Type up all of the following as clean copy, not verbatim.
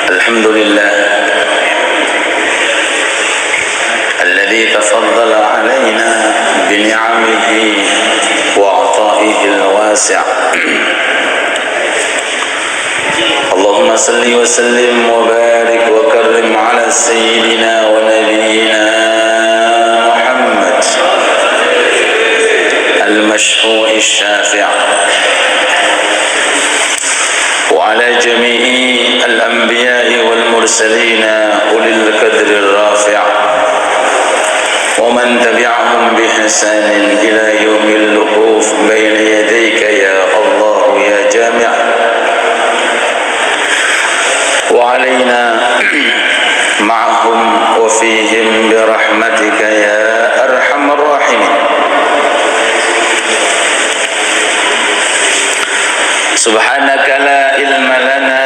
الحمد لله الذي تفضل علينا بنعمه وعطائه الواسع. اللهم صل وسلم وبارك وكرم على سيدنا ونبينا محمد المشفوع الشافع، وعلى جميع الأنبياء والمرسلين أولي القدر الرافع، ومن تبعهم بإحسان إلى يوم الوقوف بين يديك يا الله يا جامع. وعلينا معهم وفيهم برحمتك يا أرحم الراحمين. سبحانك لا علم لنا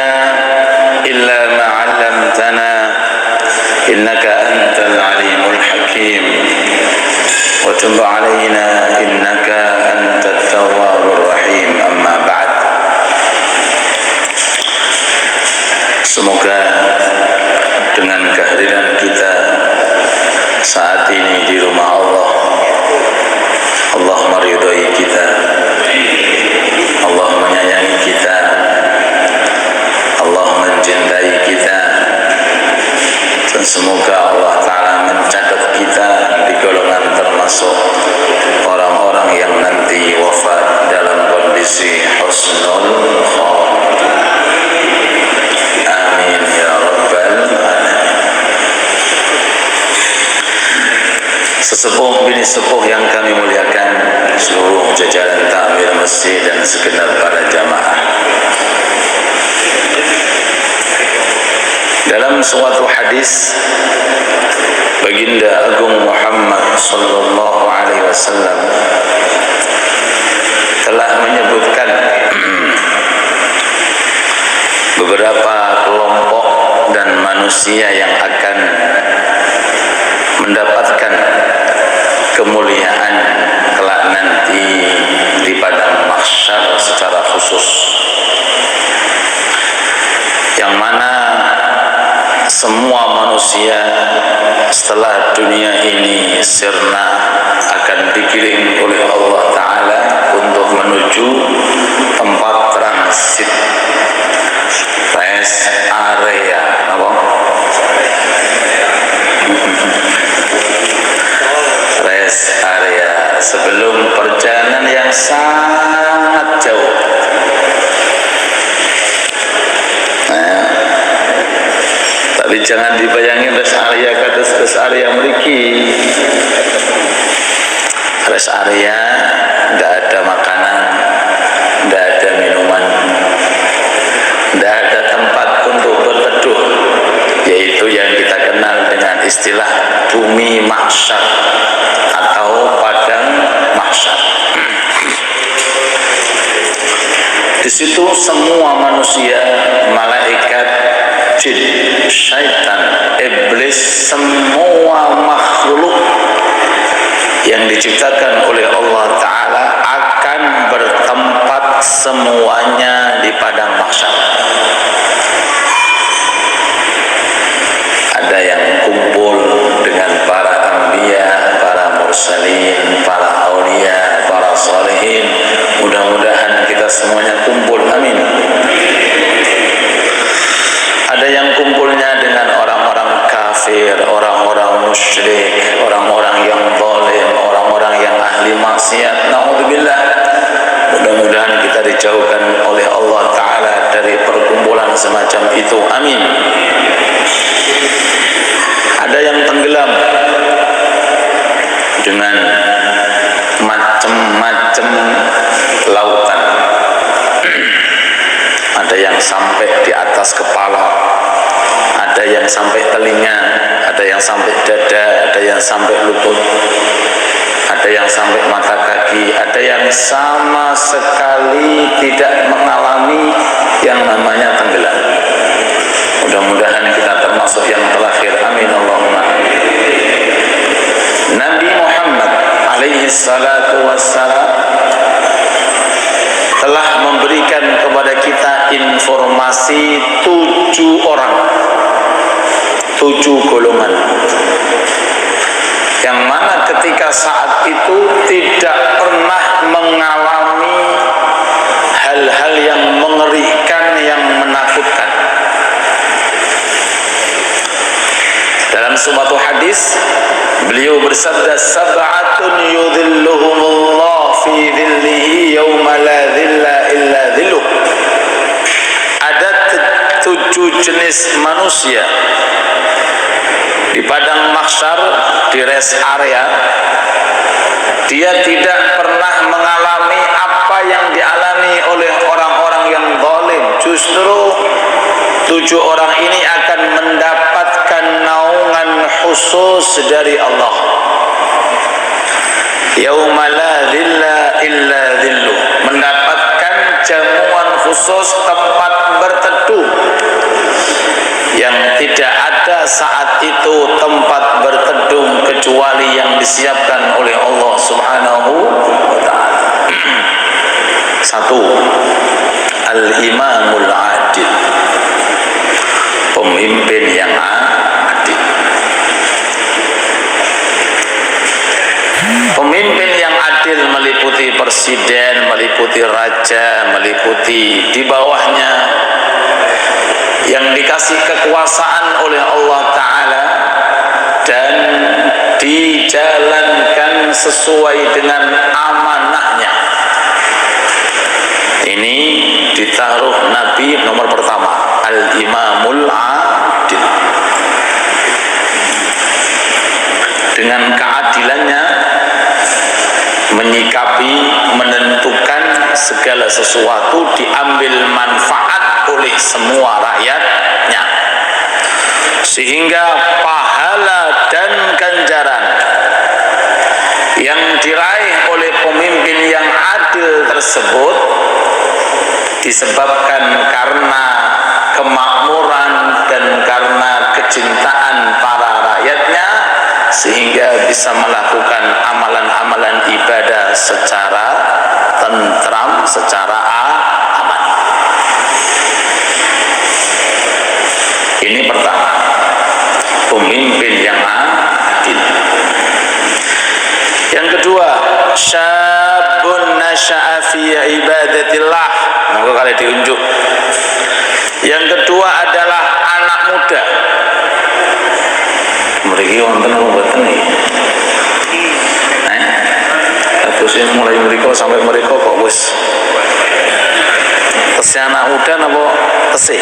إلا ما علمتنا إنك أنت العليم الحكيم، وتب علينا إنك أنت التواب الرحيم. أما بعد. Semoga dengan kehadiran kita saat ini di rumah Allah, Allah meridhai kita, Allah menyayangi kita, Allah mencintai kita, dan semoga Allah Ta'ala mencatat kita di golongan termasuk orang-orang yang nanti wafat dalam kondisi husnul khatimah. Amin ya rabbal alamin. Sesepuh bini sepuh yang kami muliakan, seluruh jajaran takmir masjid dan segenap para jamaah, dalam suatu hadis Baginda Agung Muhammad sallallahu alaihi wasallam telah menyebutkan beberapa kelompok dan manusia yang akan mendapatkan kemuliaan kelak nanti di padang mahsyar secara khusus, yang mana semua manusia setelah dunia ini sirna akan digiring oleh Allah Ta'ala untuk menuju tempat transit rest area. Rest area sebelum perjalanan yang sangat jauh. Tapi jangan dibayangin rest area kata rest area mriki. Rest area tidak ada makanan, tidak ada minuman, tidak ada tempat untuk berteduh, yaitu yang kita kenal dengan istilah bumi mahsyar atau padang mahsyar. Di situ semua manusia, malaikat, jin, syaitan, iblis, semua makhluk yang diciptakan oleh Allah Ta'ala akan bertempat semuanya di padang mahsyar. Ada yang kumpul dengan para anbiya, para mursalin, para aulia, para salihin. Mudah-mudahan kita semuanya kumpul, amin. Ada yang kumpulnya dengan orang-orang kafir, orang-orang musyrik, orang-orang yang zalim, orang-orang yang ahli maksiat. Na'udzubillah. Mudah-mudahan kita dijauhkan oleh Allah Ta'ala dari perkumpulan semacam itu, amin. Ada yang tenggelam dengan macam-macam lautan. Ada yang sampai di atas kepala, ada yang sampai telinga, ada yang sampai dada, ada yang sampai lutut, ada yang sampai mata kaki, ada yang sama sekali tidak mengalami yang namanya tenggelam. Mudah-mudahan kita termasuk yang terakhir, amin Allahumma. Nabi Muhammad alaihi salatu wassalam telah memberikan kepada kita informasi 7 orang 7 golongan, yang mana ketika saat itu tidak pernah mengalami hal-hal yang mengerikan, yang menakutkan. Dalam suatu hadis beliau bersabda, sab'atun yudhilluhumullah fi dhillihi yawma la dhilla illa dhilluh. Ada 7 jenis manusia di padang mahsyar, di rest area. Dia tidak pernah mengalami apa yang dialami oleh orang-orang yang zalim. Justru 7 orang ini akan mendapatkan naungan khusus dari Allah. Yauma la dhilla illa dhilluh, mendapatkan jamuan khusus, tempat berteduh yang tidak ada saat itu tempat berteduh kecuali yang disiapkan oleh Allah Subhanahu wa ta'ala. 1. Al-Imamul Adil, pemimpin yang adil. Pemimpin yang adil meliputi presiden, meliputi raja, meliputi di bawahnya yang dikasih kekuasaan oleh Allah Ta'ala dan dijalankan sesuai dengan amanahnya. Ini ditaruh Nabi nomor pertama, Al-Imamul Adil. Dengan keadilannya menyikapi, menentukan segala sesuatu, diambil manfaat oleh semua rakyatnya, sehingga pahala dan ganjaran yang diraih oleh pemimpin yang adil tersebut disebabkan karena kemakmuran dan karena kecintaan para rakyatnya, sehingga bisa melakukan amalan-amalan ibadah secara tentram, secara aman. Ini pertama, pemimpin yang adil. Yang kedua, syabun nasya'a fi ibadatillah. Monggo kali diunjuk. Yang kedua adalah anak muda. Mriki wonten apa mboten iki? Terus mulai mriko sampai mriko kok wis tesih anak muda napa tesih?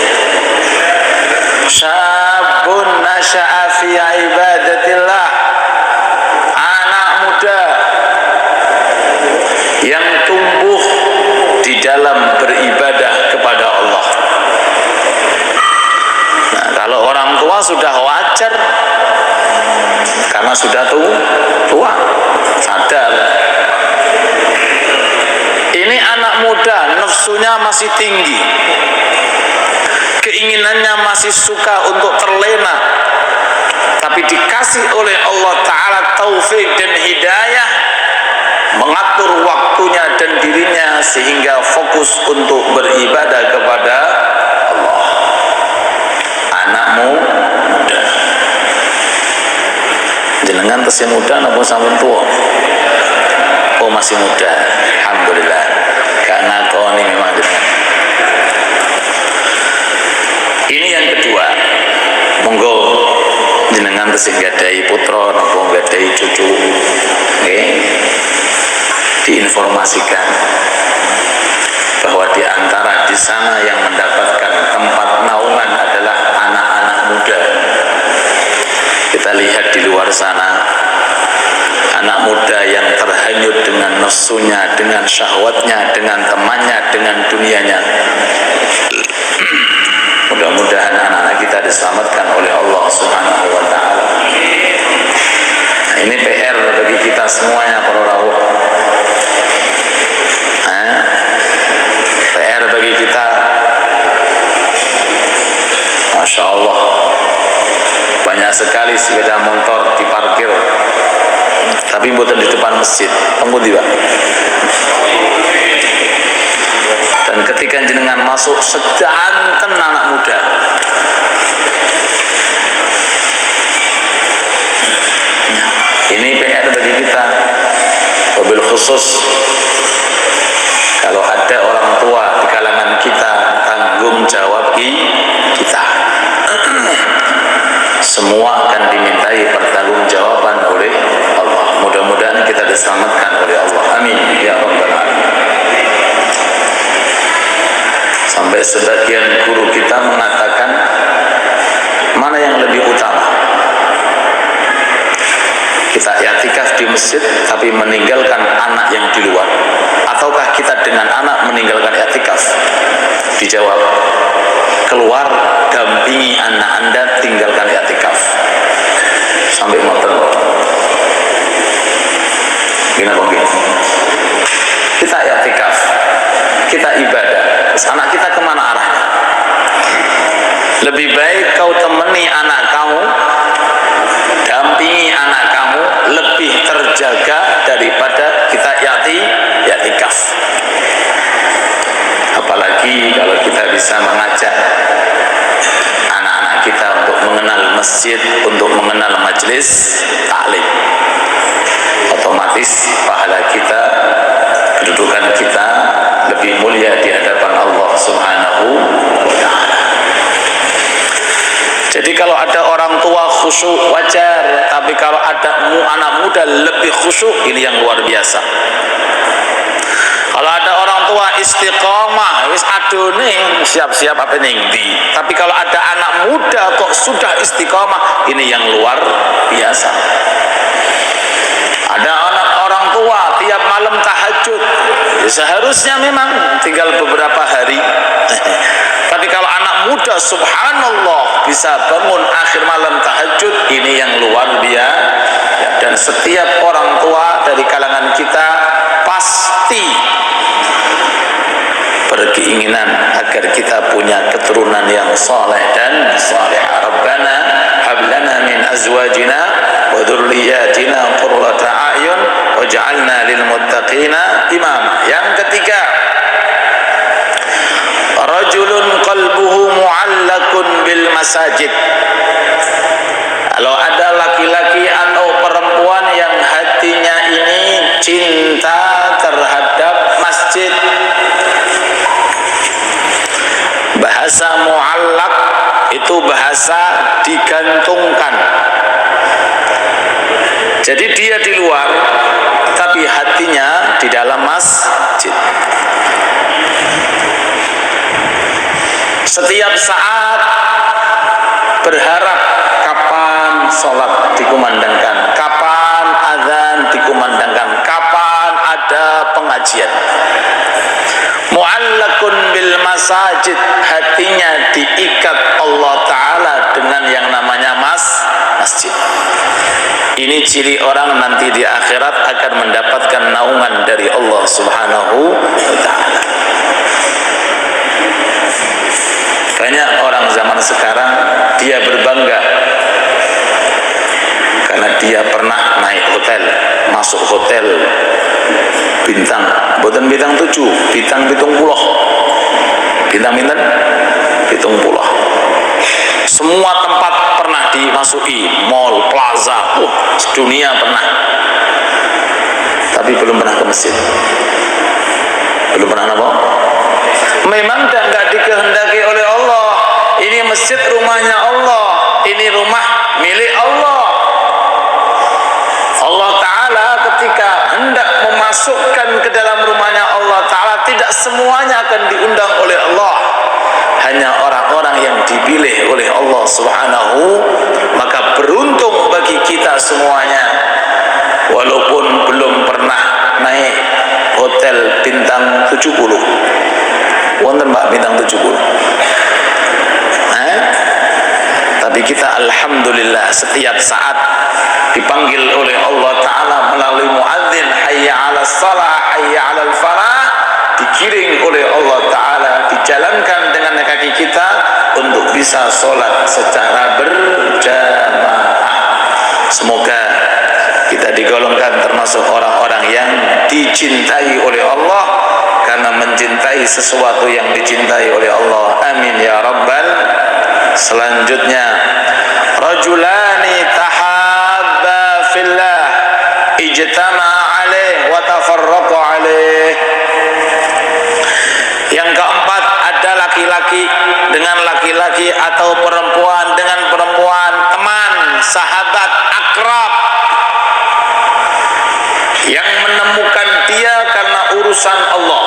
Syabun nasya'a fi ibadatillah, anak muda yang tumbuh di dalam beribadah kepada Allah. Nah, kalau orang tua sudah wajar karena sudah tua, sadar. Ini anak muda, nafsunya masih tinggi, keinginannya masih suka untuk terlena, tapi dikasih oleh Allah Ta'ala taufik dan hidayah, mengatur waktunya dan dirinya sehingga fokus untuk beribadah kepada Allah. Anakmu muda, jenengan tesih muda napa sampun tua? Oh masih muda, alhamdulillah. Gak ngakoni memang jenengan. Ini yang kedua, monggo jenengan tesih gadai putra napa gadai cucu, diinformasikan bahwa di antara di sana yang mendapatkan tempat naungan adalah anak-anak muda. Kita lihat di luar sana, anak muda yang terhanyut dengan nafsunya, dengan syahwatnya, dengan temannya, dengan dunianya. Mudah-mudahan anak-anak kita diselamatkan oleh Allah Subhanahu wa ta'ala. Nah, ini PR bagi kita semuanya para rawuh. PR bagi kita. Masya Allah, banyak sekali sepeda motor diparkir, tapi bukan di depan masjid. Tunggu tiba. Dan ketika jenengan masuk, sedanten anak muda, khusus kalau ada orang tua di kalangan kita, tanggung jawab kita. Semua akan dimintai pertanggungjawaban oleh Allah. Mudah-mudahan kita diselamatkan oleh Allah. Amin ya rabbal alamin. Sampai sebagian guru kita mengatakan, mana yang lebih utama? Kita i'tikaf di masjid tapi meninggalkan anak yang di luar, ataukah kita dengan anak meninggalkan i'tikaf? Dijawab, keluar dampingi anak Anda, tinggalkan i'tikaf. Sampai motor gini mungkin kita i'tikaf, kita ibadah, terus anak kita kemana arahnya? Lebih baik kau temani anak kamu, dampingi anak kamu, lebih terjaga daripada kita i'tikaf. Apalagi kalau kita bisa mengajak anak-anak kita untuk mengenal masjid, untuk mengenal majelis taklim, otomatis pahala kita, kedudukan kita lebih mulia di hadapan Allah Subhanahu wa ta'ala. Jadi kalau ada orang tua khusyuk wajar, tapi kalau ada anak muda lebih khusyuk, ini yang luar biasa. Kalau ada orang tua istiqomah, wis adone siap-siap apa ningdi. Tapi kalau ada anak muda kok sudah istiqomah, ini yang luar biasa. Ada orang tua tiap malam tahajud, seharusnya memang tinggal beberapa hari. Tapi kalau anak muda subhanallah bisa bangun akhir malam tahajud, ini yang luar biasa. Dan setiap orang tua dari kalangan kita pasti berkeinginan agar kita punya keturunan yang saleh dan salihah. Rabbana hab lana min azwajina wa dzurriyyatina qurrata a'yun waj'alna lil muttaqina imama. Yang ketiga, rajulun qalbuhu mu'allakun bil masajid. Kalau ada laki-laki atau perempuan yang hatinya ini cinta terhadap masjid. Bahasa mu'allak itu bahasa digantungkan. Jadi dia di luar tapi hatinya di dalam masjid. Setiap saat berharap kapan sholat dikumandangkan, kapan azan dikumandangkan, kapan ada pengajian. Mu'allakun bil masajid, hatinya diikat Allah Ta'ala dengan yang namanya masjid. Ini ciri orang nanti di akhirat akan mendapatkan naungan dari Allah Subhanahu wa Ta'ala. Banyak orang zaman sekarang dia berbangga karena dia pernah naik hotel, masuk hotel bintang, bukan bintang 7, bintang 70, bintang 70. Semua tempat pernah dimasuki, mall, plaza, dunia pernah. Tapi belum pernah ke masjid. Belum pernah apa? Memang enggak dikehendaki oleh Allah. Ini masjid rumahnya Allah, ini rumah milik Allah. Allah Ta'ala ketika hendak memasukkan ke dalam rumahnya Allah Ta'ala, tidak semuanya akan diundang oleh Allah, hanya orang-orang yang dipilih oleh Allah Subhanahu. Maka beruntung bagi kita semuanya, walaupun belum pernah naik hotel bintang 70. Wonten Mbak bintang 70? Tapi kita alhamdulillah setiap saat dipanggil oleh Allah Ta'ala melalui muadzin, hayya 'alas shalah, hayya 'alal falah, digiring oleh Allah Ta'ala, dijalankan dengan kaki kita untuk bisa sholat secara berjamaah. Semoga kita digolongkan termasuk orang-orang yang dicintai oleh Allah, karena mencintai sesuatu yang dicintai oleh Allah. Amin ya rabbal. Selanjutnya, rajulani tahabba fillah ijtama'a alaih wa tafarraqa atau perempuan dengan perempuan, teman, sahabat, akrab, yang menemukan dia karena urusan Allah,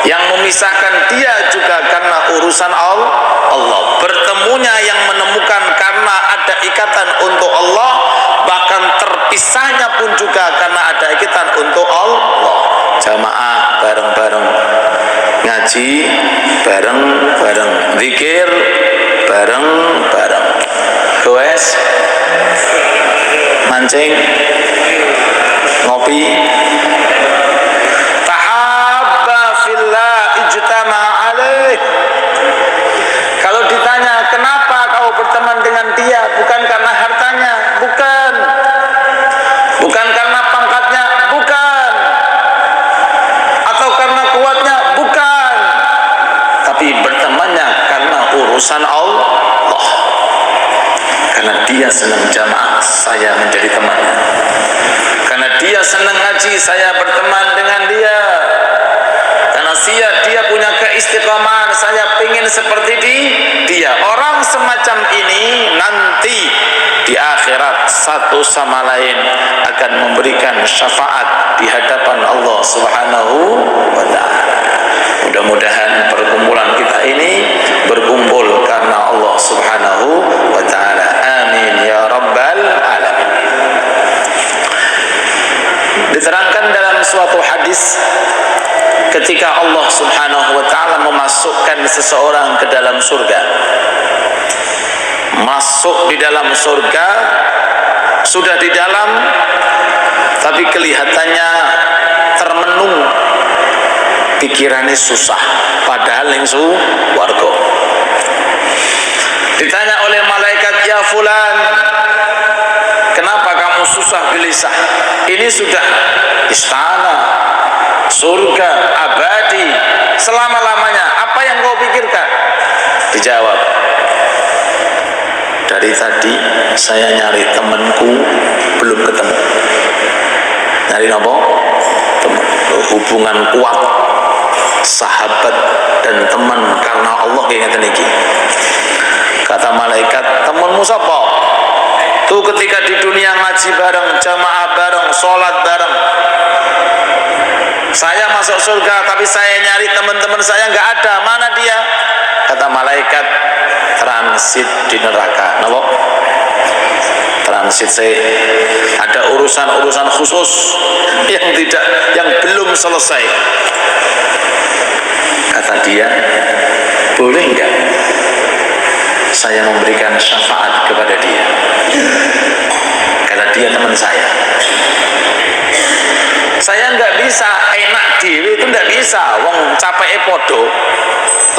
yang memisahkan dia juga karena urusan Allah. Bertemunya yang menemukan karena ada ikatan untuk Allah, bahkan terpisahnya pun juga karena ada ikatan untuk Allah. Jamaah bareng-bareng, ngaji bareng-bareng, zikir bareng-bareng, goes, mancing, ngopi. Tahabba fillah ijtama alaih. Kalau ditanya kenapa kau berteman dengan dia, bukan karena hartanya, bukan karena pangkatnya, bukan, atau karena kuatnya, bukan, tapi bertemannya karena urusan Allah. Karena dia senang jamaah, saya menjadi temannya. Karena dia senang ngaji, saya berteman dengan dia. Karena dia punya keistiqomahan, saya ingin seperti dia. Orang semacam ini nanti di akhirat satu sama lain akan memberikan syafaat di hadapan Allah Subhanahu wa ta'ala. Mudah-mudahan perkumpulan kita ini berkumpul karena Allah Subhanahu wa ta'ala. Amin ya rabbal alamin. Diterangkan dalam suatu hadis, ketika Allah Subhanahu wa ta'ala memasukkan seseorang ke dalam surga, masuk di dalam surga, sudah di dalam, tapi kelihatannya termenung, pikirannya susah, padahal yang warga. Ditanya oleh malaikat, ya fulan, kenapa kamu susah gelisah? Ini sudah istana, surga, abadi, selama-lamanya. Apa yang kau pikirkan? Dijawab, dari tadi saya nyari temanku belum ketemu. Nyari apa? Teman. Hubungan kuat sahabat dan teman karena Allah kayak ngeten iki. Kata malaikat, temanmu sapa? Tuh ketika di dunia ngaji bareng, jamaah bareng, sholat bareng. Saya masuk surga, tapi saya nyari teman-teman saya nggak ada. Mana dia? Kata malaikat, transit di neraka. Napa? Transit, saya ada urusan-urusan khusus yang belum selesai. Kata dia, boleh nggak saya memberikan syafaat kepada dia? Kata dia, teman saya nggak bisa enak dewe, itu nggak bisa. Wong capek podo,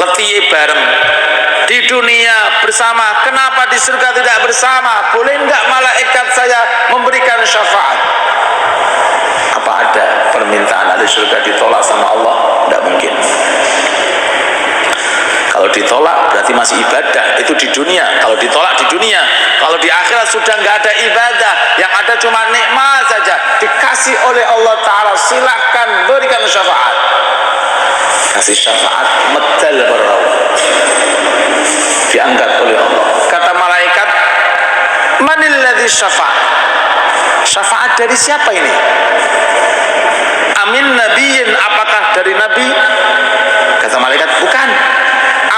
letih bareng. Di dunia bersama, kenapa di surga tidak bersama? Boleh nggak malaikat saya memberikan syafaat? Apa ada permintaan ahli surga ditolak sama Allah? Nggak mungkin. Kalau ditolak berarti masih ibadah, itu di dunia. Kalau ditolak di dunia, kalau di akhirat sudah nggak ada ibadah, yang ada cuma nikmat saja, dikasih oleh Allah Ta'ala. Silahkan berikan syafaat. Kasih syafaat, medal berau, diangkat oleh Allah. Kata malaikat, manil ladzi syafaat? Syafaat dari siapa ini? Amin nabiyyin, apakah dari nabi? Kata malaikat, bukan.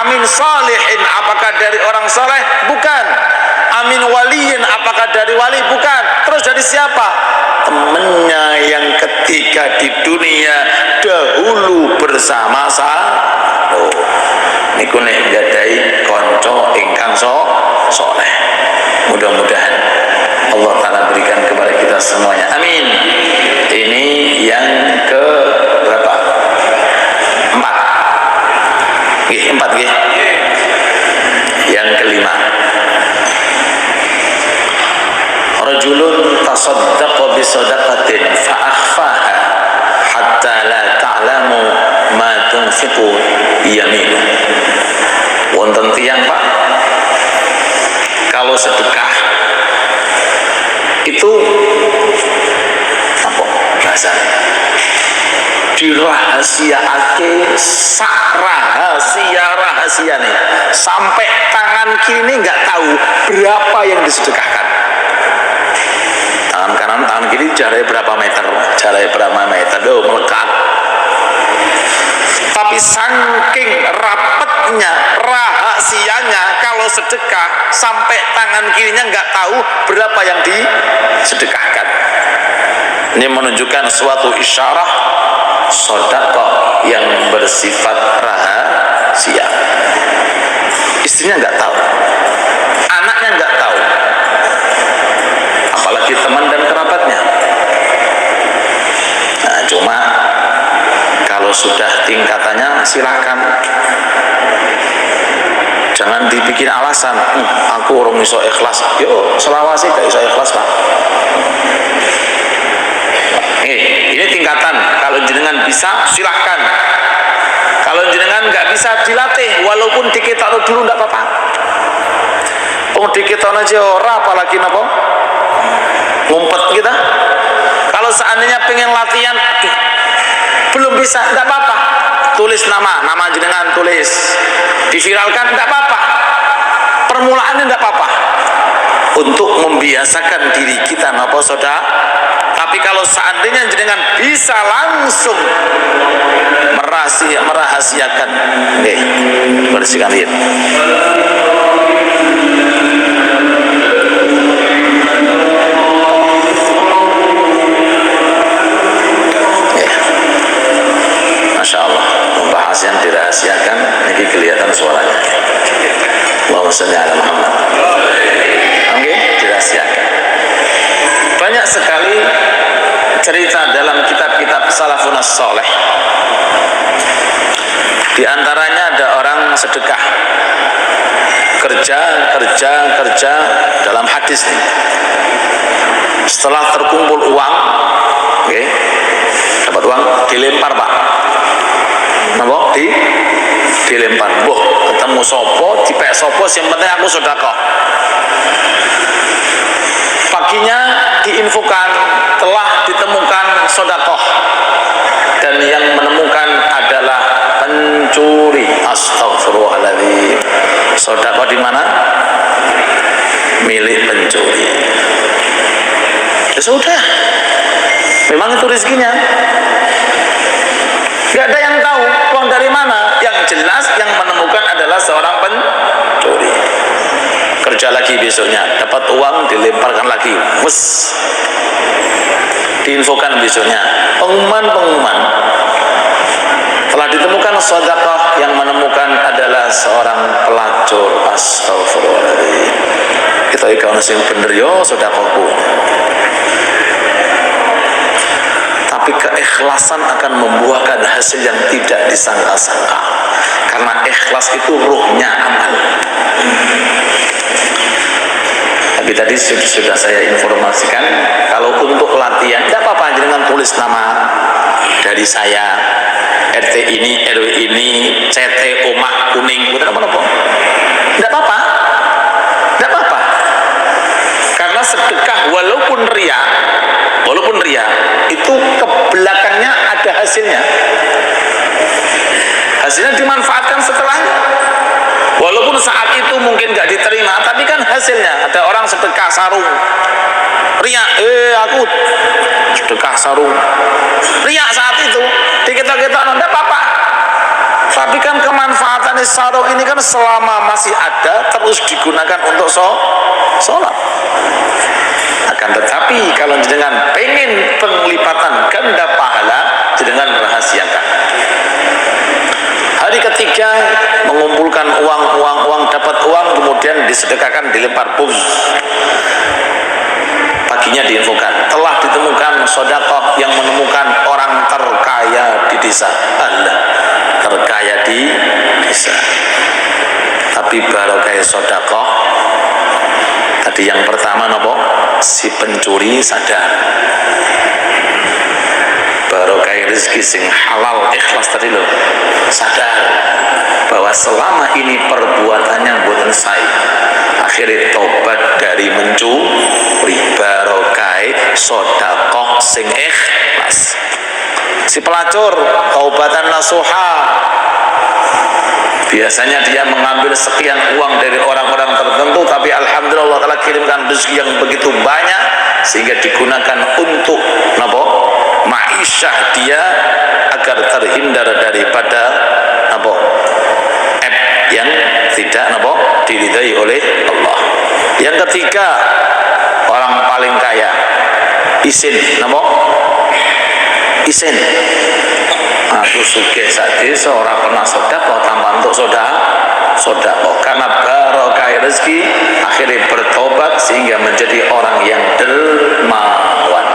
Amin salihin, apakah dari orang saleh? Bukan. Amin waliyin, apakah dari wali? Bukan. Terus dari siapa? Temennya yang ketika di dunia dahulu bersama-sama. Niku nek gadai konco ingkang soleh. Mudah-mudahan Allah Ta'ala berikan kepada kita semuanya. Amin. Ini yang ke berapa? 4. Yang kelima, rajulun tasaddaqa bi sadaqatin fa akhfaha hatta la ta'lamu ma tunfiqu yaminu. Wonten tiyang Pak, kalau sedekah itu apa bahasanya? Dirahasiaake sak rahasia nih, sampai tangan kiri nggak tahu berapa yang disedekahkan. Tangan kanan, tangan kiri jaraknya berapa meter, loh, melekat. Tapi saking rapetnya, rahasianya, kalau sedekah sampai tangan kirinya nggak tahu berapa yang disedekahkan. Ini menunjukkan suatu isyarah sedekah yang bersifat rahasia. Istrinya nggak tahu, anaknya nggak tahu, apalagi teman dan kerabatnya. Nah, cuma kalau sudah tingkatannya silakan, jangan dibikin alasan, aku orang iso ikhlas, yo selawasi gak iso ikhlas pak. Ini tingkatan. Kalau jenengan bisa silahkan, kalau jenengan nggak bisa dilatih, walaupun dikita dulu nggak apa-apa. Dikita aja ora, apalagi napa ngumpet kita. Kalau seandainya pengen latihan belum bisa, nggak apa-apa, tulis nama jenengan, tulis, diviralkan, nggak apa-apa, permulaannya nggak apa-apa, untuk membiasakan diri kita napa saudara. Tapi kalau seandainya jenengan bisa langsung merahasiakan, bersihkan diri. Masya Allah, pembahasan dirahasiakan, ini kelihatan suaranya. Allahumma sholli ala Muhammad. Oke, dirahasiakan. Banyak sekali cerita dalam kitab-kitab salafun as-saleh. Di antaranya ada orang sedekah, kerja dalam hadis nih. Setelah terkumpul uang, dapat uang, dilempar pak. Napa? Dilempar. Ketemu sopo, dipek sopo, yang penting aku sedekah. Paginya diinfokan telah ditemukan sedekah, dan yang menemukan adalah pencuri. Astagfirullahaladzim. Sedekah di mana? Milik pencuri. Ya sudah, memang itu rezekinya. Gak ada yang tahu uang dari mana. Yang jelas yang menemukan adalah seorang pencuri. Kerja lagi besoknya, dapat uang, dilemparkan lagi, diinfokan besoknya, pengumuman. Telah ditemukan sedekah, yang menemukan adalah seorang pelacur. Astagfirullahaladzim. Kita ikan sing bener yo sedekahku. Tapi keikhlasan akan membuahkan hasil yang tidak disangka-sangka, karena ikhlas itu ruhnya amal. Tapi tadi sudah saya informasikan, kalau untuk latihan tidak apa-apa, jangan tulis nama dari saya, RT ini, RW ini, CT Omah Kuning, betul apa? Tidak apa-apa, karena sedekah walaupun ria itu kebelakangnya ada hasilnya dimanfaatkan setelahnya. Walaupun saat itu mungkin nggak diterima, tapi kan hasilnya. Ada orang sedekah sarung, ria, aku sedekah sarung, ria saat itu, dikita-kita tidak apa-apa. Tapi kan kemanfaatan sarung ini kan selama masih ada, terus digunakan untuk sholat. Akan tetapi kalau jenengan pengen penglipatan ganda pahala, jenengan rahasiakan. Hari ketiga mengumpulkan uang, dapat uang, kemudian disedekahkan, dilempar, paginya diinfokan telah ditemukan sedekah yang menemukan orang terkaya di desa. Terkaya di desa. Tapi barokah sedekah tadi yang pertama nopo, si pencuri sadar barokah rezeki sing halal ikhlas tadi loh, sadar bahwa selama ini perbuatannya buatan saya, akhirnya tobat dari mencuri. Barokah sedekah sing ikhlas. Si pelacur taubatan nasuha, Biasanya dia mengambil sekian uang dari orang-orang tertentu, tapi alhamdulillah Allah Ta'ala kirimkan rezeki yang begitu banyak sehingga digunakan untuk ma'isyah dia agar terhindar daripada yang tidak diridai oleh Allah. Yang ketiga, orang paling kaya isin isin. Aku sugih sak desa ora pernah sedekah tanpa untuk sedekah karena barokah rezeki akhirnya bertobat sehingga menjadi orang yang dermawan.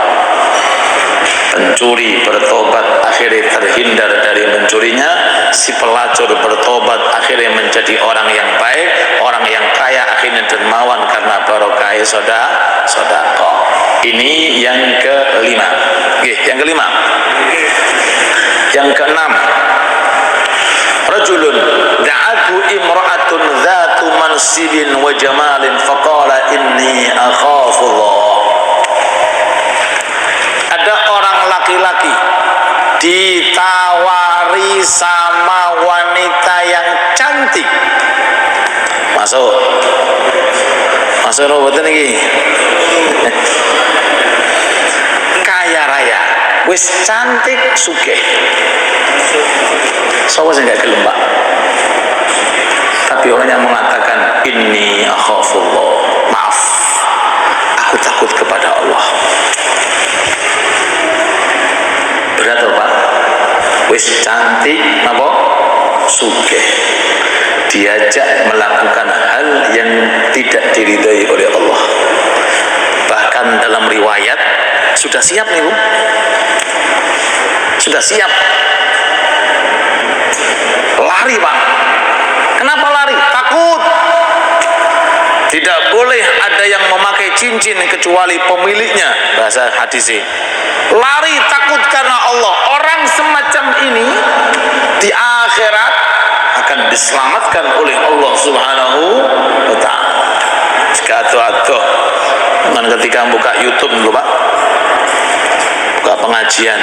Pencuri bertobat akhirnya terhindar dari mencurinya, si pelacur bertobat akhirnya menjadi orang yang baik, orang yang kaya akhirnya dermawan karena barokah sedekah. Ini yang kelima. Yang kelima. Yang keenam, rajulun da'atu imra'atun dhatu mansibin wa jamalin faqala inni akhafullah. Ada orang laki-laki ditawari sama wanita yang cantik. Masuk robotan ini. Kaya raya, wis cantik sugih. Sopo sing gak gelem, Pak? Tapi orangnya mengatakan inni akhafullah. Maaf, aku takut kepada Allah. Berat loh, Pak. Wis cantik sugih, diajak melakukan hal yang tidak diridhai oleh Allah. Bahkan dalam riwayat sudah siap nih, Bu. Sudah siap lari, Pak. Kenapa lari? Takut. Tidak boleh ada yang memakai cincin kecuali pemiliknya, bahasa hadis. Lari takut karena Allah. Orang semacam ini di akhirat akan diselamatkan oleh Allah Subhanahu wa ta'ala. Atuh-atuh ketika buka YouTube dulu, Pak, buka pengajian,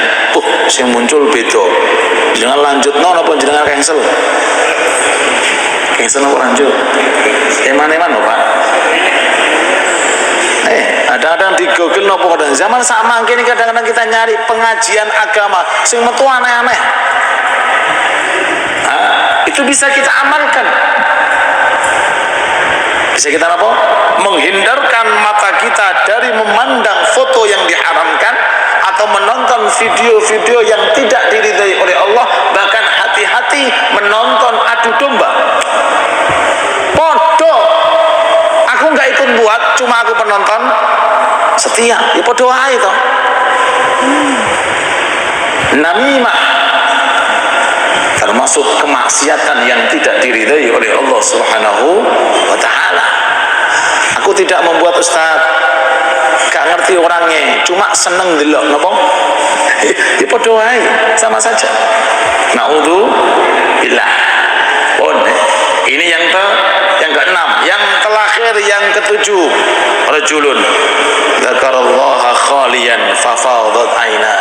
yang muncul beda. Jangan lanjut apa jangan cancel apa lanjut. Eman-eman loh, Pak. Ada-ada di Google nopo kadang zaman sama kini kadang-kadang kita nyari pengajian agama sing metu aneh-aneh. Itu bisa kita amalkan. Bisa kita apa? Menghindarkan mata kita dari memandang foto yang diharamkan atau menonton video-video yang tidak diridhai oleh Allah. Bahkan hati-hati menonton adu domba. Podo, aku nggak ikut buat, cuma aku penonton setia. Ya podo aja toh. Namimah termasuk kemaksiatan yang tidak diridhai oleh Allah Subhanahu wa ta'ala. Aku tidak membuat ustaz, gak ngerti orangnya, cuma seneng delok napa? Ya padha wae, sama saja. Naudzubillah. Ini yang keenam. Yang terakhir, yang ketujuh, rajulun dzakarallaha khaliyan fafadat aina.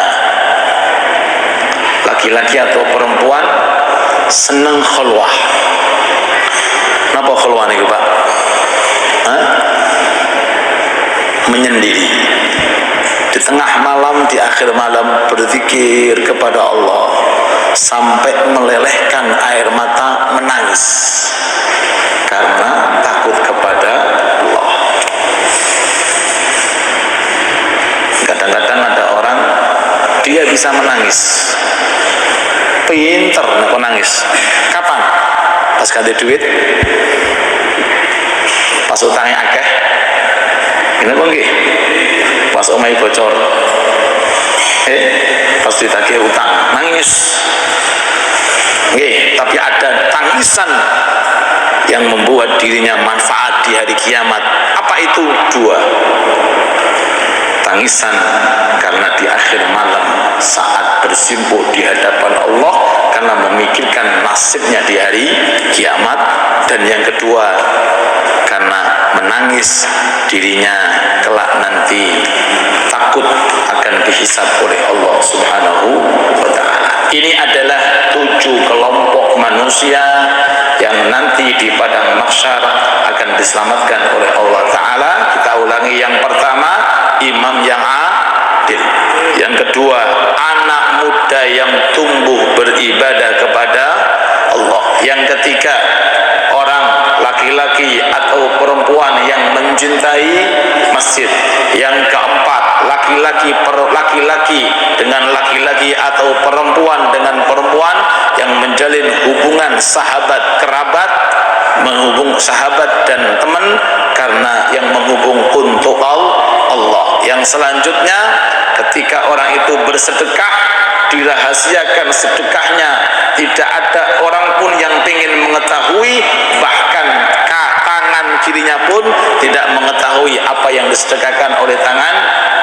Laki-laki atau perempuan senang khulwah. Napa khulwah niku, Pak? Menyendiri di tengah malam, di akhir malam berzikir kepada Allah sampai melelehkan air mata, menangis karena takut kepada Allah. Kadang-kadang ada orang dia bisa menangis, pinter nek nangis. Kapan? Pas ganti duit, pas utangnya akeh. Ini kok nggih? Pas omahe bocor. Pas ditagih utang, nangis. Nggih, tapi ada tangisan yang membuat dirinya manfaat di hari kiamat. Apa itu? Dua. Tangisan karena di akhir malam saat bersimpuh di hadapan Allah karena memikirkan nasibnya di hari kiamat. Dan yang kedua, karena menangis dirinya kelak nanti takut akan dihisab oleh Allah Subhanahu wa ta'ala. Ini adalah 7 kelompok manusia yang nanti di padang mahsyar akan diselamatkan oleh Allah Ta'ala. Kita ulangi, yang pertama imam yang adil, yang kedua anak muda yang tumbuh beribadah kepada Allah, yang ketiga orang laki-laki atau perempuan yang mencintai masjid, yang keempat laki-laki dengan laki-laki atau perempuan dengan perempuan yang menjalin hubungan sahabat kerabat, menghubung sahabat dan teman karena yang menghubung untuk Allah. Yang selanjutnya ketika orang itu bersedekah, dirahasiakan sedekahnya, tidak ada orang pun yang ingin mengetahui, bahkan tangan kirinya pun tidak mengetahui apa yang disedekahkan oleh tangan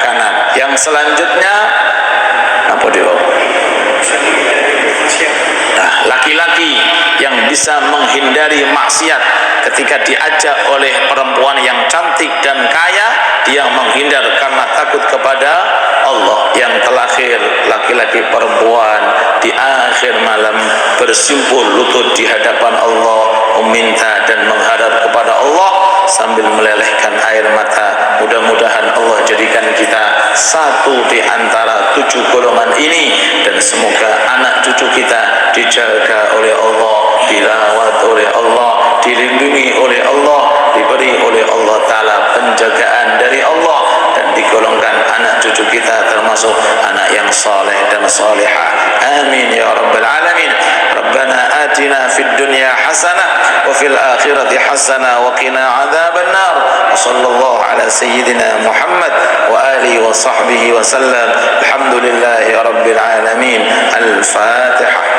kanan. Yang selanjutnya apa dia? Nah, laki-laki yang bisa menghindari maksiat ketika diajak oleh perempuan yang cantik dan kaya, dia menghindar karena takut kepada Allah. Yang terakhir laki-laki perempuan di akhir malam bersimpul lutut di hadapan Allah, meminta dan mengharap kepada Allah sambil melelehkan air mata. Mudah-mudahan Allah jadikan kita satu di antara 7 golongan ini, dan semoga anak cucu kita dijaga oleh Allah, dirawat oleh Allah, dilindungi oleh Allah, diberi oleh Allah Ta'ala penjagaan dari Allah, dan digolongkan anak cucu kita termasuk anak yang saleh dan salihah. Amin ya rabbal alamin. Rabbana atina fid dunya hasanah wa fil akhirati hasanah wa qina adzaban nar. Wa sallallahu ala sayyidina Muhammad wa alihi wa sahbihi wa sallam. Alhamdulillahi rabbil alamin. Al-Fatihah.